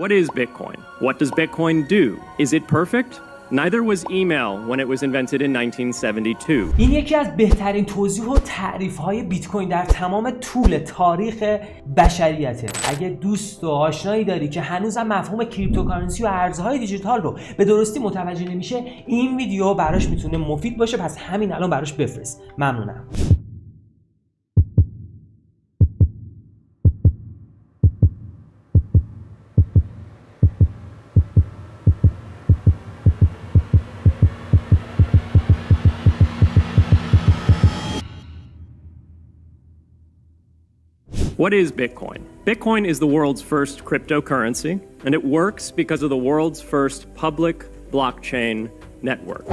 What is Bitcoin? What does Bitcoin do? Is it perfect? Neither was email when it was invented in 1972. این یکی از بهترین توضیح و تعریف‌های بیت کوین در تمام طول تاریخ بشریته. اگه دوست و آشنایی داری که هنوزم مفهوم کریپتوکارنسی و ارزهای دیجیتال رو به درستی متوجه نمیشه، این ویدیو براش میتونه مفید باشه، پس همین الان براش بفرست. ممنونم. What is Bitcoin? Bitcoin is the world's first cryptocurrency, and it works because of the world's first public blockchain network.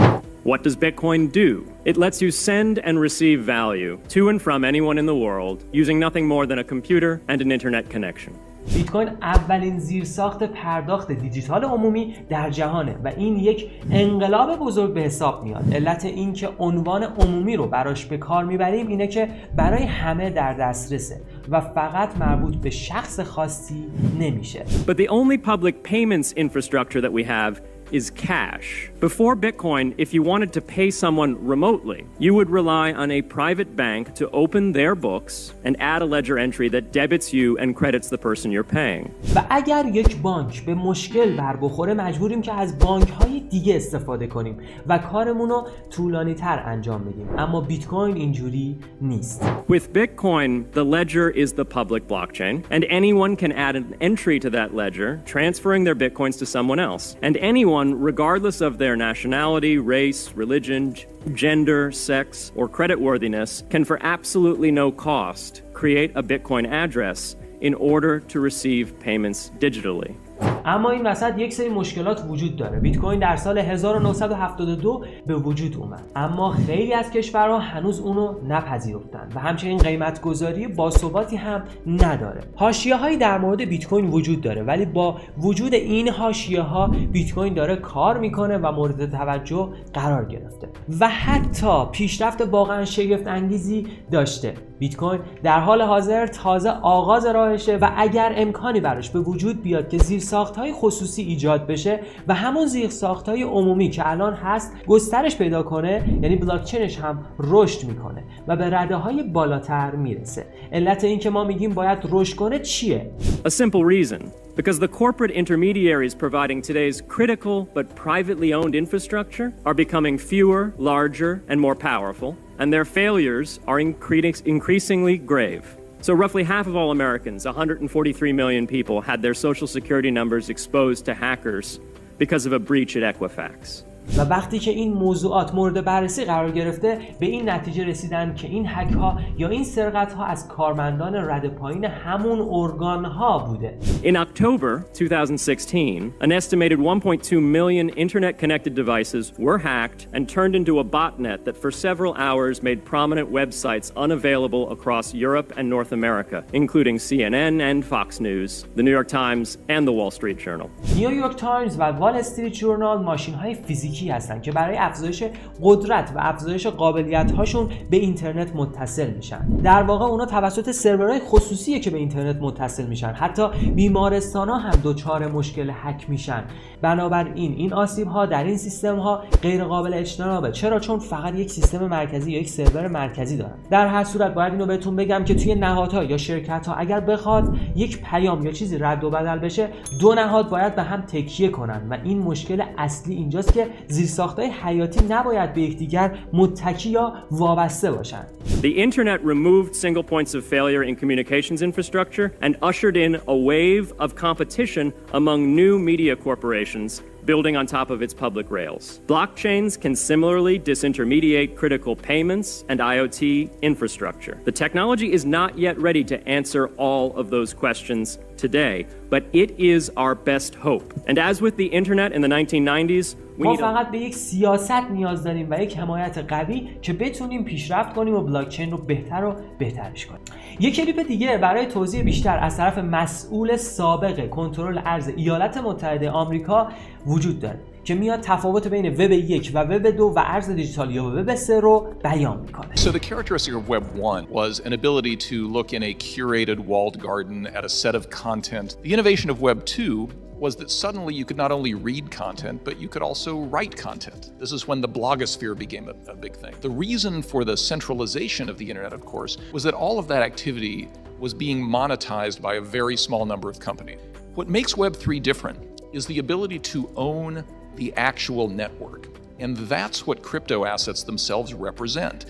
What does Bitcoin do? It lets you send and receive value to and from anyone in the world using nothing more than a computer and an internet connection. بیت کوین اولین زیرساخت پرداخت دیجیتال عمومی در جهانه و این یک انقلاب بزرگ به حساب میاد. علت این که عنوان عمومی رو براش به کار میبریم اینه که برای همه در دسترسه و فقط مربوط به شخص خاصی نمیشه. But the only public payments infrastructure that we have is cash. Before Bitcoin, if you wanted to pay someone remotely, you would rely on a private bank to open their books and add a ledger entry that debits you and credits the person you're paying. و اگر یک بانک به مشکل بر بخوره مجبوریم که از بانک‌های دیگه استفاده کنیم و کارمون رو طولانی‌تر انجام بدیم. اما بیت کوین اینجوری نیست. With Bitcoin, the ledger is the public blockchain, and anyone can add an entry to that ledger, transferring their Bitcoins to someone else. And anyone, regardless of their nationality, race, religion, gender, sex, or creditworthiness, can for absolutely no cost create a Bitcoin address in order to receive payments digitally. اما این وسط یک سری مشکلات وجود داره. بیت کوین در سال 1972 به وجود اومد، اما خیلی از کشورها هنوز اونو نپذیرفتن و همچنین قیمت گذاری باثباتی هم نداره. حاشیه‌هایی در مورد بیت کوین وجود داره، ولی با وجود این حاشیه‌ها بیت کوین داره کار میکنه و مورد توجه قرار گرفته و حتی پیشرفت واقعا شگفت انگیزی داشته. بیت کوین در حال حاضر تازه آغاز راهشه و اگر امکانی براش به وجود بیاد که زیرساخت‌های خصوصی ایجاد بشه و همون زیرساخت‌های عمومی که الان هست گسترش پیدا کنه، یعنی بلاکچینش هم رشد میکنه و به رده‌های بالاتر میرسه. علت این که ما میگیم باید رشد کنه چیه؟ A simple reason. Because the corporate intermediaries providing today's critical but privately owned infrastructure are becoming fewer, larger, and more powerful, and their failures are increasingly grave. So roughly half of all Americans, 143 million people, had their social security numbers exposed to hackers because of a breach at Equifax. و وقتی که این موضوعات مورد بررسی قرار گرفته به این نتیجه رسیدن که این هک ها یا این سرقت ها از کارمندان رده پایین همون ارگان ها بوده. In October 2016, an estimated 1.2 million internet connected devices were hacked and turned into a botnet that for several hours made prominent websites unavailable across Europe and North America, including CNN and Fox News, the New York Times and the Wall Street Journal. نیویورک تایمز و وال استریت جورنال ماشین های فیزیکی هستن که برای افزایش قدرت و افزایش قابلیت هاشون به اینترنت متصل میشن. در واقع اونا توسط سرورهای خصوصیه که به اینترنت متصل میشن. حتی بیمارستان ها هم دچار مشکل هک میشن. بنابراین این آسیب ها در این سیستم ها غیر قابل اجتنابه. چرا؟ چون فقط یک سیستم مرکزی یا یک سرور مرکزی دارن. در هر صورت باید اینو بهتون بگم که توی نهادها یا شرکت ها اگر بخواد یک پیام یا چیزی رد و بدل بشه، دو نهاد باید به هم تکیه کنن و این مشکل اصلی اینجاست که زیرساخت‌های حیاتی نباید به یکدیگر متکی یا وابسته باشند. The internet removed single points of failure in communications infrastructure and ushered in a wave of competition among new media corporations building on top of its public rails. Blockchains can similarly disintermediate critical payments and IoT infrastructure. The technology is not yet ready to answer all of those questions today, but it is our best hope. And as with the internet in the 1990s, ما فقط به یک سیاست نیاز داریم و یک حمایت قوی که بتونیم پیشرفت کنیم و بلاکچین رو بهتر و بهترش کنیم. یک کلیپ دیگه برای توضیح بیشتر از طرف مسئول سابق کنترل ارز ایالات متحده آمریکا وجود داره که میاد تفاوت بین وب 1 و وب 2 و ارز دیجیتال یا وب 3 رو بیان میکنه. So the characteristic of Web 1 was an ability to look in a curated walled garden at a set of content. The innovation of Web 2 was that suddenly you could not only read content, but you could also write content. This is when the blogosphere became a big thing. The reason for the centralization of the internet, of course, was that all of that activity was being monetized by a very small number of companies. What makes Web3 different is the ability to own the actual network. And that's what crypto assets themselves represent,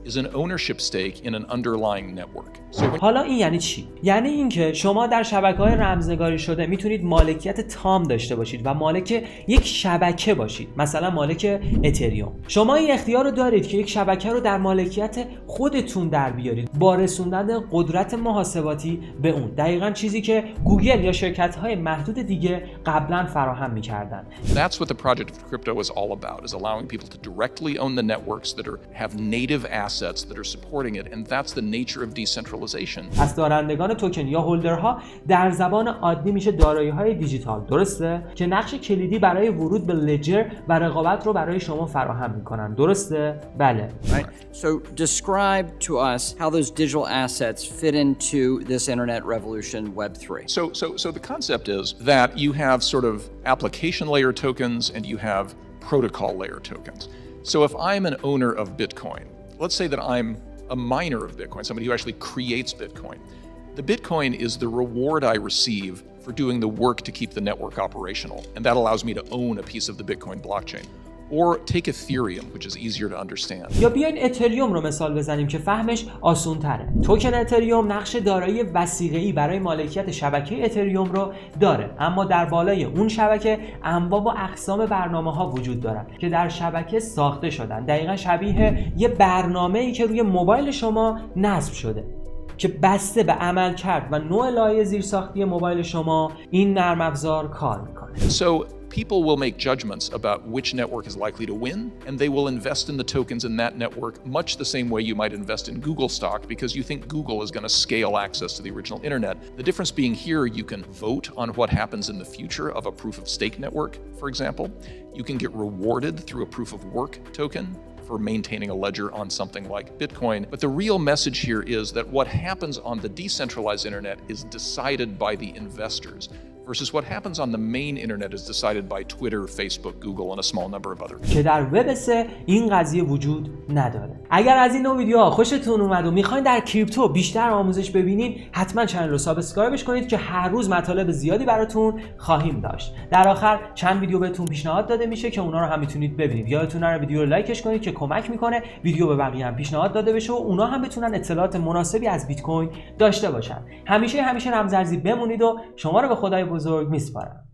is an ownership stake in an underlying network. حالا این یعنی چی؟ یعنی اینکه شما در شبکه‌های رمزنگاری شده میتونید مالکیت تام داشته باشید و مالک یک شبکه باشید، مثلا مالک اتریوم. شما این اختیار رو دارید که یک شبکه رو در مالکیت خودتون در بیارید با رسوندن قدرت محاسباتی به اون. دقیقاً چیزی که گوگل یا شرکت‌های محدود دیگه قبلا فراهم می‌کردن. That's what the project of crypto is all about, is allowing people to directly own the networks that have native assets that are supporting it, and that's the nature of decentralization. پس دارندگان توکن یا هولدرها در زبان عادی میشه دارایی‌های دیجیتال، درسته؟ که نقش کلیدی برای ورود به لجر و رقابت رو برای شما فراهم میکنن، درسته؟ بله. Right. So describe to us how those digital assets fit into this internet revolution, Web3. So the concept is that you have sort of application layer tokens and you have protocol layer tokens. So if I'm an owner of Bitcoin, let's say that I'm a miner of Bitcoin, somebody who actually creates Bitcoin. The Bitcoin is the reward I receive for doing the work to keep the network operational, and that allows me to own a piece of the Bitcoin blockchain. Or take Ethereum, which is easier to understand. یا بیاین اتریوم رو مثال بزنیم که فهمش آسان‌تره. توکن اتریوم نقش دارایی وثیقه‌ای برای مالکیت شبکه اتریوم رو داره، اما در بالای اون شبکه انواع و اقسام برنامه‌ها وجود دارن که در شبکه ساخته شدن. دقیقاً شبیه یه برنامه‌ای که روی موبایل شما نصب شده که بسته به عملکرد و نوع لایه زیرساختی موبایل شما این نرم افزار کار میکنه. So people will make judgments about which network is likely to win, and they will invest in the tokens in that network much the same way you might invest in Google stock because you think Google is going to scale access to the original internet. The difference being here, you can vote on what happens in the future of a proof of stake network, for example. You can get rewarded through a proof of work token for maintaining a ledger on something like Bitcoin. But the real message here is that what happens on the decentralized internet is decided by the investors, versus what happens on the main internet is decided by Twitter, Facebook, Google, and a small number of others. که در وب 3 این قضیه وجود نداره. اگر از این نوع ویدیوها خوشتون اومد و میخواین در کریپتو بیشتر آموزش ببینید، حتما کانال رو سابسکرایبش کنید که هر روز مطالب زیادی براتون خواهیم داشت. در آخر چند ویدیو بهتون پیشنهاد داده میشه که اونا رو هم میتونید ببینید. یادتون نره ویدیو رو لایکش کنید که کمک میکنه ویدیو به بقیه هم پیشنهاد داده بشه و اونا هم بتونن اطلاعات مناسبی از بیت کوین داشته باشن. همیشه رمزارزی بمونید و شما رو به خدای بزرگ میسپارم.